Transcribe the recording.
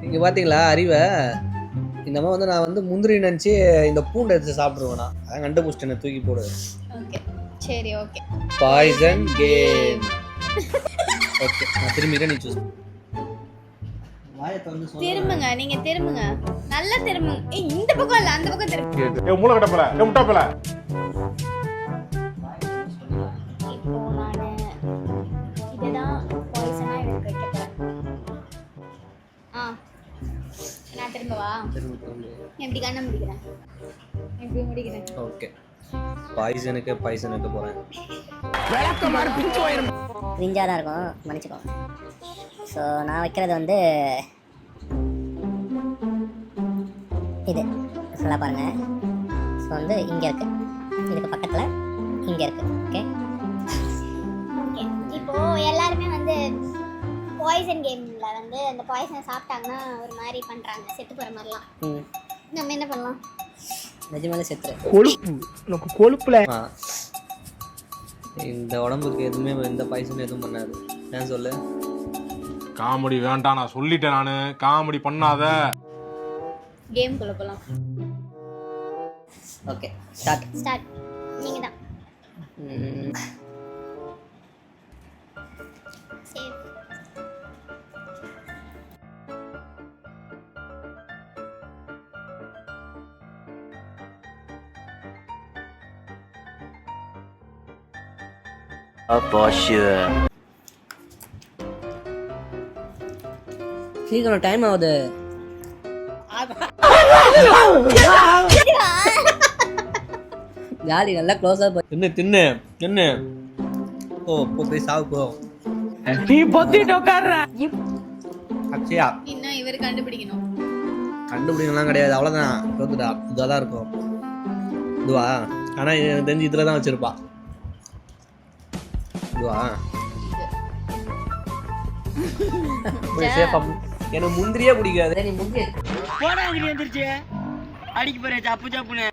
இங்கே பார்த்தீங்களா அறிவை இந்த மாதிரி வந்து நான் வந்து முந்திரி நினச்சி இந்த பூண்டை எடுத்து சாப்பிட்ருவேண்ணா அதான் கண்டுபிடிச்சிட்டேன் தூக்கி போடு. ஓகே சரி ஓகே. Poison game. ஓகே நான் திரும்பிட்டேன், நீ சூஸ். திரும்புங்க, நீங்க திரும்புங்க, நல்லா திரும்புங்க. ஏய் இந்த பக்கம் இல்ல அந்த பக்கம் திரும்புங்க. ஏய் மூளை கட்டப்பல, ஏய் முட்டாப்பல. இப்போ நானு இததான் பாய்சனா எடுக்க வைக்க போறேன். நான் திரும்பவா? எப்படி கண்ண முடிக்கிறேன், எப்படி முடிக்கிறேன்? ஓகே பாய்சனுக்கு போகிறேன். கிரிஞ்சாக தான் இருக்கும், மன்னிச்சுக்கோ. ஸோ நான் வைக்கிறது வந்து இது நல்லா பாருங்கள். ஸோ வந்து இங்கே இருக்குது, இதுக்கு பக்கத்தில் இங்கே இருக்குது. Okay okay. இப்போது எல்லாருமே வந்து பாய்சன் கேமில் வந்து அந்த பாய்சனை சாப்பிட்டாங்கன்னா ஒரு மாதிரி பண்ணுறாங்க, செத்து போகிற மாதிரிலாம். நம்ம என்ன பண்ணலாம்? நிஜமாலே செத்துரு. கொழுப்பு எனக்கு கொழுப்புல இந்த உடம்புக்கு எதுவுமே எந்த பாய்சனும் எதுவும் பண்ணாது. ஏன் சொல்லு? காமெடி வேண்டாம், நான் சொல்லிட்டேன். நானு காமெடி பண்ணாத. கேம் குள்ள போலாம். Okay start. நீங்க தான். சரி. For sure. சீக்கிரம் டைம் ஆகுது. ஜாலி நல்லா க்ளோஸாக தின்னு ஓ போய் சாவு போ. நீ பொத்திட்டு உட்கார்ற. அக்ஷயா இன்னும் இவர் கண்டுபிடிக்கணும். கண்டுபிடிக்கலாம் கிடையாது, அவ்வளோதான். தோத்துட்டா. இதாக தான் இருக்கும் இதுவா. ஆனால் எனக்கு தெரிஞ்சு இதில் தான் வச்சுருப்பா. இதுவா எனக்கு முந்திரியே பிடிக்காது. நீ முந்தி போடா, வந்துருச்சு அடிக்க போறேன். அப்பு சாப்புன்னு